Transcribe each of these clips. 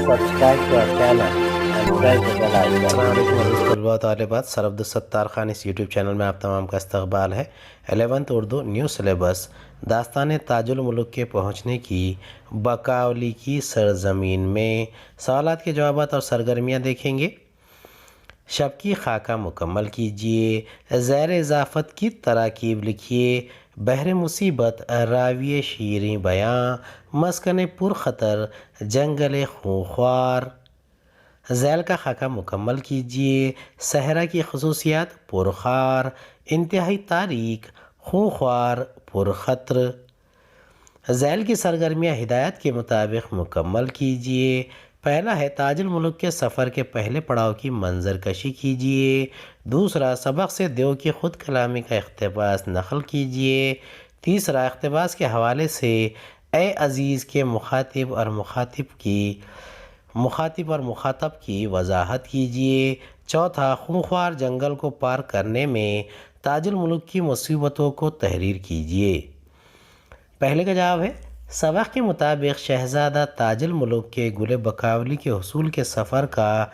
subscribe to our channel and press the bell icon. السلام علیکم ورحمۃ اللہ وبرکاتہ. سر عبدالستار خان اس یوٹیوب چینل میں آپ تمام کا استقبال ہے. 11th اردو نیو سلیبس داستان تاج الملک کے پہنچنے کی بقاولی کی سرزمین میں سوالات کے جوابات اور سرگرمیاں دیکھیں گے. شب کی خاکہ مکمل کیجئے. زیر اضافت کی تراکیب لکھیے. بحر مصیبت راوی شیریں بیاں مسکن پرخطر جنگل خونخوار. ذیل کا خاکہ مکمل کیجئے. صحرا کی خصوصیات پرخار انتہائی تاریک خونخوار پرخطر. ذیل کی سرگرمیاں ہدایت کے مطابق مکمل کیجئے. پہلا ہے تاج الملک کے سفر کے پہلے پڑاؤ کی منظر کشی کیجئے. دوسرا سبق سے دیو کی خود کلامی کا اقتباس نقل کیجئے. تیسرا اقتباس کے حوالے سے اے عزیز کے مخاطب اور مخاطب کی وضاحت کیجئے. چوتھا خونخوار جنگل کو پار کرنے میں تاج الملک کی مصیبتوں کو تحریر کیجئے. پہلے کا جواب ہے سبق کے مطابق شہزادہ تاج الملک کے گل بقاولی کے حصول کے سفر کا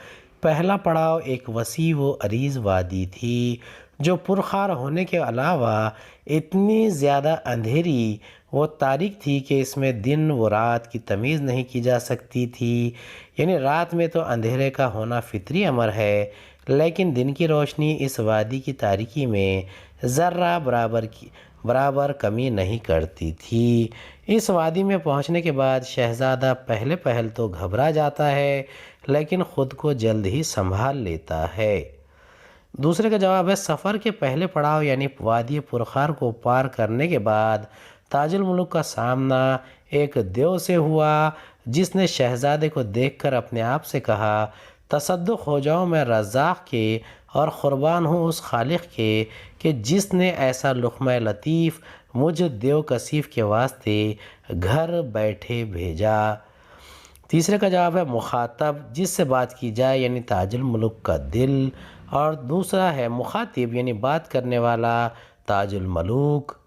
پہلا پڑاؤ ایک وسیع و عریض وادی تھی جو پرخار ہونے کے علاوہ اتنی زیادہ اندھیری و تاریک تھی کہ اس میں دن و رات کی تمیز نہیں کی جا سکتی تھی. یعنی رات میں تو اندھیرے کا ہونا فطری امر ہے لیکن دن کی روشنی اس وادی کی تاریکی میں ذرہ برابر کمی نہیں کرتی تھی. اس وادی میں پہنچنے کے بعد شہزادہ پہل تو گھبرا جاتا ہے لیکن خود کو جلد ہی سنبھال لیتا ہے. دوسرے کا جواب ہے سفر کے پہلے پڑاؤ یعنی وادی پرخار کو پار کرنے کے بعد تاج الملک کا سامنا ایک دیو سے ہوا جس نے شہزادے کو دیکھ کر اپنے آپ سے کہا تصدق ہو جاؤں میں رزاق کے اور قربان ہوں اس خالق کے کہ جس نے ایسا لقمہ لطیف مجھ دیو کثیف کے واسطے گھر بیٹھے بھیجا. تیسرے کا جواب ہے مخاطب جس سے بات کی جائے یعنی تاج الملک کا دل. اور دوسرا ہے مخاطب یعنی بات کرنے والا تاج الملوک.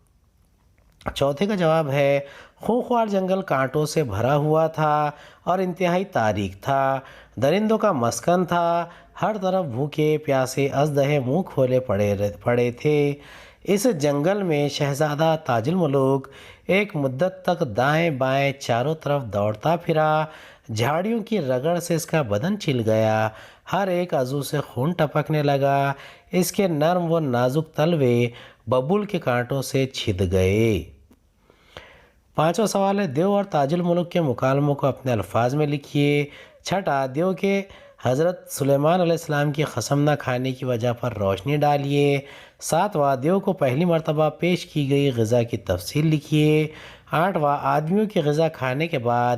چوتھے کا جواب ہے خونخوار جنگل کانٹوں سے بھرا ہوا تھا اور انتہائی تاریک تھا. درندوں کا مسکن تھا. ہر طرف بھوکے پیاسے ازدہے منہ کھولے پڑے تھے. اس جنگل میں شہزادہ تاج الملک ایک مدت تک دائیں بائیں چاروں طرف دوڑتا پھرا. جھاڑیوں کی رگڑ سے اس کا بدن چل گیا. ہر ایک عضو سے خون ٹپکنے لگا. اس کے نرم و نازک تلوے ببول کے کانٹوں سے چھد گئے. پانچواں سوال ہے دیو اور تاج الملک کے مکالموں کو اپنے الفاظ میں لکھیے. چھٹا دیو کے حضرت سلیمان علیہ السلام کی قسم نہ کھانے کی وجہ پر روشنی ڈالیے. ساتواں دیو کو پہلی مرتبہ پیش کی گئی غذا کی تفصیل لکھیے. آٹھواں آدمیوں کی غذا کھانے کے بعد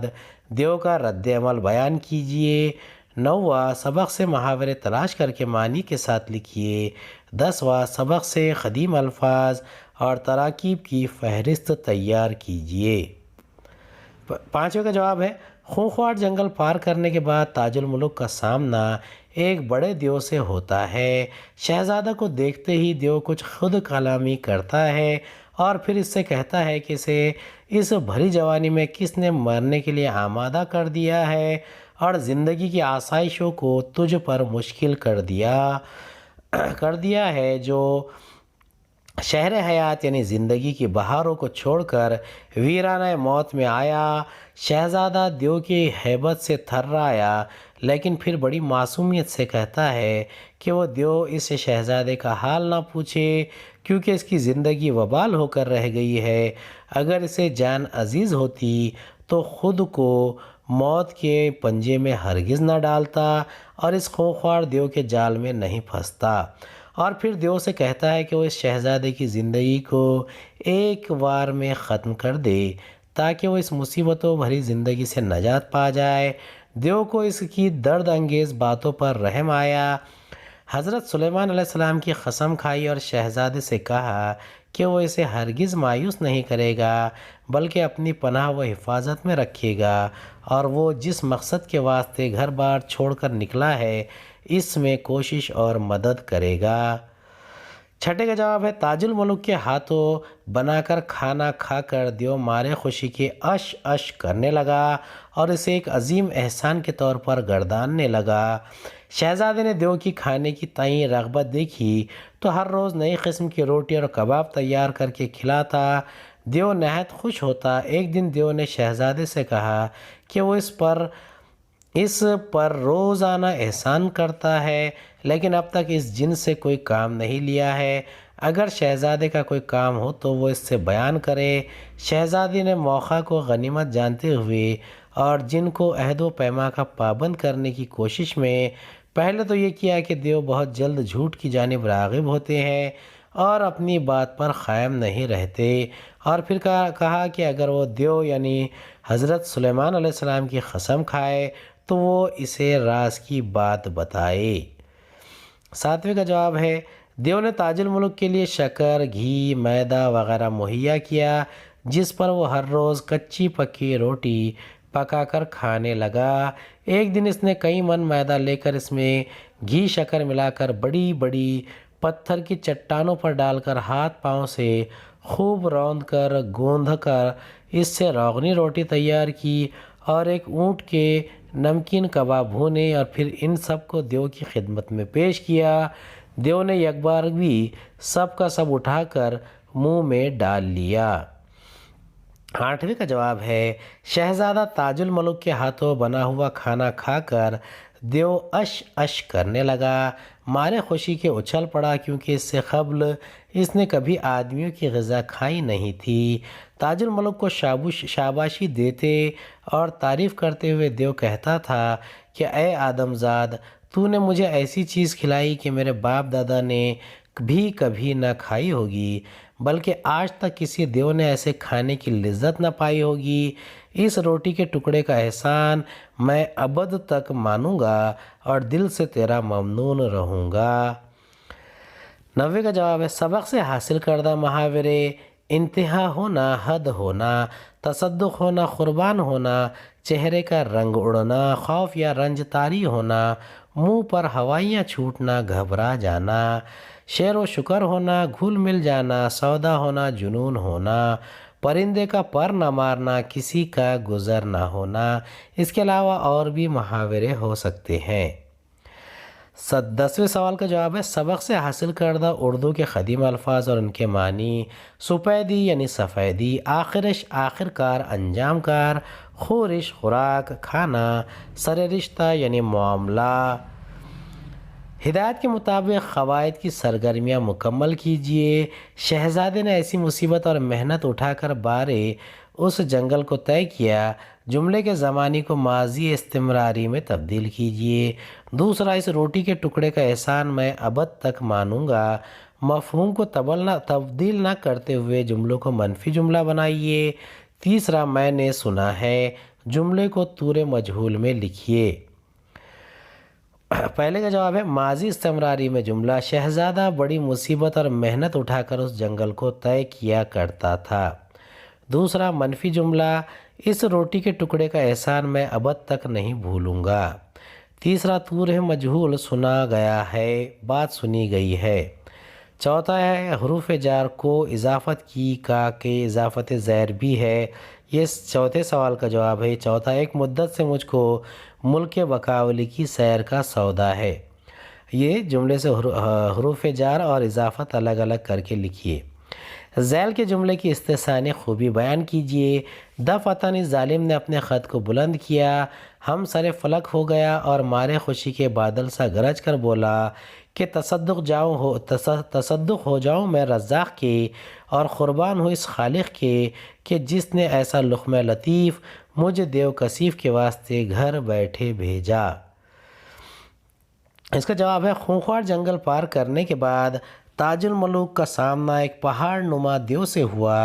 دیو کا رد عمل بیان کیجیے. نواں سبق سے محاورے تلاش کر کے معنی کے ساتھ لکھیے. 10واں سبق سے قدیم الفاظ اور تراکیب کی فہرست تیار کیجیے. پانچویں کا جواب ہے خونخوار جنگل پار کرنے کے بعد تاج الملک کا سامنا ایک بڑے دیو سے ہوتا ہے. شہزادہ کو دیکھتے ہی دیو کچھ خود کلامی کرتا ہے اور پھر اس سے کہتا ہے کہ اسے اس بھری جوانی میں کس نے مرنے کے لیے آمادہ کر دیا ہے اور زندگی کی آسائشوں کو تجھ پر مشکل کر دیا ہے جو شہر حیات یعنی زندگی کی بہاروں کو چھوڑ کر ویرانہ موت میں آیا. شہزادہ دیو کی ہیبت سے تھرایا لیکن پھر بڑی معصومیت سے کہتا ہے کہ وہ دیو اس شہزادے کا حال نہ پوچھے کیونکہ اس کی زندگی وبال ہو کر رہ گئی ہے. اگر اسے جان عزیز ہوتی تو خود کو موت کے پنجے میں ہرگز نہ ڈالتا اور اس خونخوار دیو کے جال میں نہیں پھنستا. اور پھر دیو سے کہتا ہے کہ وہ اس شہزادے کی زندگی کو ایک وار میں ختم کر دے تاکہ وہ اس مصیبتوں بھری زندگی سے نجات پا جائے. دیو کو اس کی درد انگیز باتوں پر رحم آیا. حضرت سلیمان علیہ السلام کی قسم کھائی اور شہزادے سے کہا کہ وہ اسے ہرگز مایوس نہیں کرے گا بلکہ اپنی پناہ و حفاظت میں رکھے گا اور وہ جس مقصد کے واسطے گھر بار چھوڑ کر نکلا ہے اس میں کوشش اور مدد کرے گا. چھٹے کا جواب ہے تاج الملک کے ہاتھوں بنا کر کھانا کھا کر دیو مارے خوشی کے اش اش کرنے لگا اور اسے ایک عظیم احسان کے طور پر گرداننے لگا۔ شہزادے نے دیو کی کھانے کی تئیں رغبت دیکھی تو ہر روز نئی قسم کی روٹی اور کباب تیار کر کے کھلاتا۔ دیو نہایت خوش ہوتا۔ ایک دن دیو نے شہزادے سے کہا کہ وہ اس پر روزانہ احسان کرتا ہے لیکن اب تک اس جن سے کوئی کام نہیں لیا ہے۔ اگر شہزادے کا کوئی کام ہو تو وہ اس سے بیان کرے۔ شہزادی نے موقع کو غنیمت جانتے ہوئے اور جن کو عہد و پیما کا پابند کرنے کی کوشش میں پہلے تو یہ کیا کہ دیو بہت جلد جھوٹ کی جانب راغب ہوتے ہیں اور اپنی بات پر قائم نہیں رہتے، اور پھر کہا کہ اگر وہ دیو یعنی حضرت سلیمان علیہ السلام کی قسم کھائے تو وہ اسے راز کی بات بتائے۔ ساتویں کا جواب ہے دیو نے تاج الملک کے لیے شکر، گھی، میدا وغیرہ مہیا کیا جس پر وہ ہر روز کچی پکی روٹی پکا کر کھانے لگا۔ ایک دن اس نے کئی من میدا لے کر اس میں گھی شکر ملا کر بڑی بڑی پتھر کی چٹانوں پر ڈال کر ہاتھ پاؤں سے خوب روند کر گوندھ کر اس سے روغنی روٹی تیار کی اور ایک اونٹ کے نمکین کباب بھونے اور پھر ان سب کو دیو کی خدمت میں پیش کیا۔ دیو نے یک بار بھی سب کا سب اٹھا کر منہ میں ڈال لیا۔ آٹھویں کا جواب ہے شہزادہ تاج الملک کے ہاتھوں بنا ہوا کھانا کھا کر دیو اش اش کرنے لگا، مارے خوشی کے اچھل پڑا کیونکہ اس سے قبل اس نے کبھی آدمیوں کی غذا کھائی نہیں تھی۔ تاج الملک کو شاباشی دیتے اور تعریف کرتے ہوئے دیو کہتا تھا کہ اے آدم زاد، تو نے مجھے ایسی چیز کھلائی کہ میرے باپ دادا نے بھی کبھی نہ کھائی ہوگی، بلکہ آج تک کسی دیو نے ایسے کھانے کی لذت نہ پائی ہوگی۔ اس روٹی کے ٹکڑے کا احسان میں ابد تک مانوں گا اور دل سے تیرا ممنون رہوں گا۔ 90 کا جواب ہے سبق سے حاصل کردہ محاورے: انتہا ہونا، حد ہونا، تصدق ہونا، قربان ہونا، چہرے کا رنگ اڑنا، خوف یا رنج طاری ہونا، منہ پر ہوائیاں چھوٹنا، گھبرا جانا، شیر و شکر ہونا، گھل مل جانا، سودا ہونا، جنون ہونا، پرندے کا پر نہ مارنا، کسی کا گزر نہ ہونا۔ اس کے علاوہ اور بھی محاورے ہو سکتے ہیں۔ 10ویں سوال کا جواب ہے سبق سے حاصل کردہ اردو کے قدیم الفاظ اور ان کے معنی: سپیدی یعنی سفیدی، آخرش آخرکار، انجام کار، خورش خوراک، کھانا، سر رشتہ یعنی معاملہ۔ ہدایت کے مطابق قواعد کی سرگرمیاں مکمل کیجیے۔ شہزادے نے ایسی مصیبت اور محنت اٹھا کر بارے اس جنگل کو طے کیا۔ جملے کے زمانی کو ماضی استمراری میں تبدیل کیجیے۔ دوسرا، اس روٹی کے ٹکڑے کا احسان میں ابد تک مانوں گا، مفہوم کو تبدیل نہ کرتے ہوئے جملوں کو منفی جملہ بنائیے۔ تیسرا، میں نے سنا ہے، جملے کو طور مجہول میں لکھیے۔ پہلے کا جواب ہے ماضی استمراری میں جملہ: شہزادہ بڑی مصیبت اور محنت اٹھا کر اس جنگل کو طے کیا کرتا تھا۔ دوسرا، منفی جملہ: اس روٹی کے ٹکڑے کا احسان میں ابد تک نہیں بھولوں گا۔ تیسرا، طور مجہول سنا گیا ہے، بات سنی گئی ہے۔ چوتھا ہے حروف جار کو اضافت کی کا کہ اضافت زیر بھی ہے۔ یہ چوتھے سوال کا جواب ہے۔ چوتھا، ایک مدت سے مجھ کو ملک بقاولی کی سیر کا سودا ہے۔ یہ جملے سے حروف جار اور اضافت الگ الگ کر کے لکھیے۔ ذیل کے جملے کی استثنائی خوبی بیان کیجیے۔ دفعتاً اس ظالم نے اپنے خط کو بلند کیا، ہم سر فلک ہو گیا اور مارے خوشی کے بادل سا گرج کر بولا کہ تصدق ہو جاؤں میں رزاق کے اور قربان ہوں اس خالق کے کہ جس نے ایسا لقمہ لطیف مجھ دیو کثیف کے واسطے گھر بیٹھے بھیجا۔ اس کا جواب ہے خونخوار جنگل پار کرنے کے بعد تاج الملک کا سامنا ایک پہاڑ نما دیو سے ہوا۔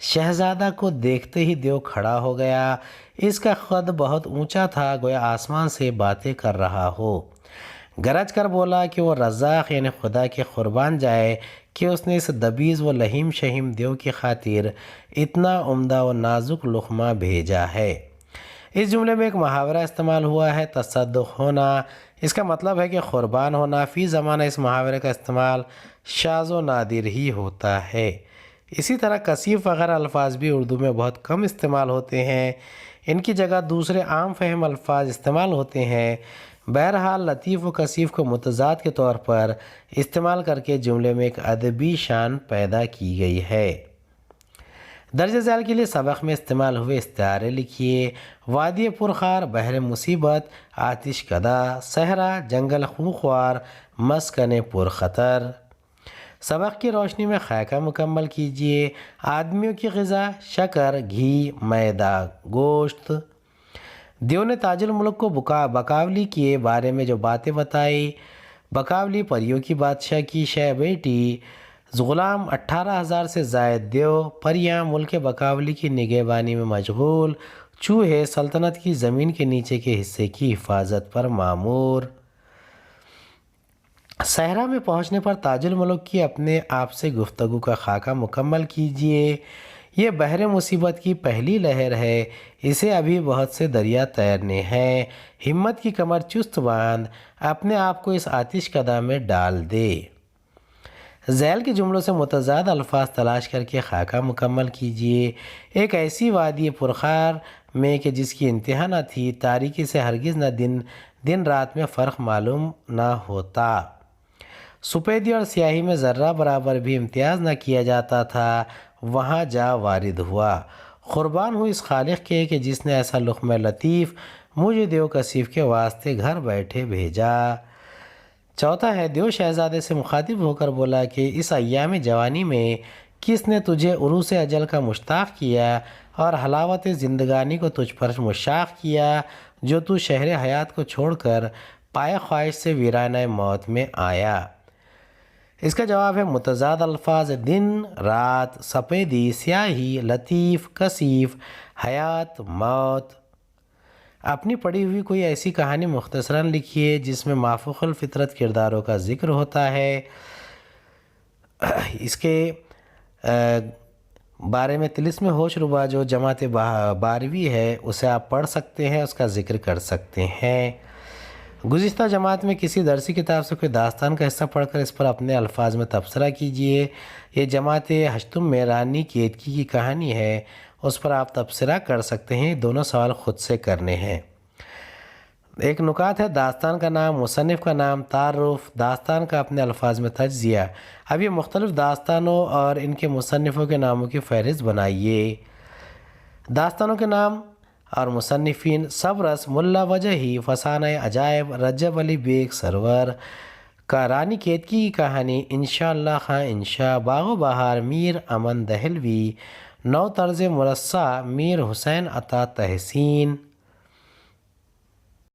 شہزادہ کو دیکھتے ہی دیو کھڑا ہو گیا۔ اس کا قد بہت اونچا تھا، گویا آسمان سے باتیں کر رہا ہو۔ گرج کر بولا کہ وہ رزاق یعنی خدا کے قربان جائے کہ اس نے اس دبیز و لہیم شہیم دیو کی خاطر اتنا عمدہ و نازک لقمہ بھیجا ہے۔ اس جملے میں ایک محاورہ استعمال ہوا ہے تصدق ہونا، اس کا مطلب ہے کہ قربان ہونا۔ فی زمانہ اس محاورے کا استعمال شاذ و نادر ہی ہوتا ہے۔ اسی طرح کثیف وغیرہ الفاظ بھی اردو میں بہت کم استعمال ہوتے ہیں، ان کی جگہ دوسرے عام فہم الفاظ استعمال ہوتے ہیں۔ بہرحال لطیف و کثیف کو متضاد کے طور پر استعمال کر کے جملے میں ایک ادبی شان پیدا کی گئی ہے۔ درج ذیل کے لیے سبق میں استعمال ہوئے استعارے لکھیے۔ وادی پرخار، بحر مصیبت، آتش کدہ، صحرا، جنگل خونخوار، مسکن پرخطر۔ سبق کی روشنی میں خاکہ مکمل کیجیے۔ آدمیوں کی غذا شکر، گھی، میدا، گوشت۔ دیو نے تاج الملک کو بکاولی کے بارے میں جو باتیں بتائی، بکاولی پریوں کی بادشاہ کی شہ بیٹی، غلام 18,000 سے زائد دیو، پریاں ملک بکاولی کی نگہبانی میں مشغول، چوہے سلطنت کی زمین کے نیچے کے حصے کی حفاظت پر مامور۔ صحرا میں پہنچنے پر تاج الملک کی اپنے آپ سے گفتگو کا خاکہ مکمل کیجیے۔ یہ بحر مصیبت کی پہلی لہر ہے، اسے ابھی بہت سے دریا تیرنے ہیں۔ ہمت کی کمر چست باندھ، اپنے آپ کو اس آتش کدہ میں ڈال دے۔ ذیل کے جملوں سے متضاد الفاظ تلاش کر کے خاکہ مکمل کیجیے۔ ایک ایسی وادی پرخار میں کہ جس کی انتہا نہ تھی، تاریکی سے ہرگز نہ دن رات میں فرق معلوم نہ ہوتا، سپیدی اور سیاہی میں ذرہ برابر بھی امتیاز نہ کیا جاتا تھا، وہاں جا وارد ہوا۔ قربان ہوں اس خالق کے کہ جس نے ایسا لقمہ لطیف مجھے دیو کثیف کے واسطے گھر بیٹھے بھیجا۔ چوتھا ہے، دیو شہزادے سے مخاطب ہو کر بولا کہ اس ایام جوانی میں کس نے تجھے عروس اجل کا مشتاق کیا اور حلاوت زندگانی کو تجھ پر مشاق کیا، جو تو شہر حیات کو چھوڑ کر پائے خواہش سے ویرانہ موت میں آیا۔ اس کا جواب ہے متضاد الفاظ دن، رات، سپیدی، سیاہی، لطیف، کثیف، حیات، موت۔ اپنی پڑھی ہوئی کوئی ایسی کہانی مختصراً لکھیے جس میں مافوق الفطرت کرداروں کا ذکر ہوتا ہے۔ اس کے بارے میں طلسم ہوش ربا جو جماعت 12ویں ہے اسے آپ پڑھ سکتے ہیں، اس کا ذکر کر سکتے ہیں۔ گزشتہ جماعت میں کسی درسی کتاب سے کوئی داستان کا حصہ پڑھ کر اس پر اپنے الفاظ میں تبصرہ کیجیے۔ یہ جماعت ہشتم میں رانی کیتکی کی کہانی ہے، اس پر آپ تبصرہ کر سکتے ہیں، دونوں سوال خود سے کرنے ہیں۔ ایک نکات ہے، داستان کا نام، مصنف کا نام، تعارف، داستان کا اپنے الفاظ میں تجزیہ۔ اب یہ مختلف داستانوں اور ان کے مصنفوں کے ناموں کی فہرست بنائیے۔ داستانوں کے نام اور مصنفین: صبرس، ملا وجہی، فسانہ عجائب، رجب علی بیگ سرور کا رانی کیتکی کی کہانی، انشاءاللہ خاں انشاء، باغ و بہار، میر امن دہلوی، نو طرز مرصع، میر حسین عطا تحسین۔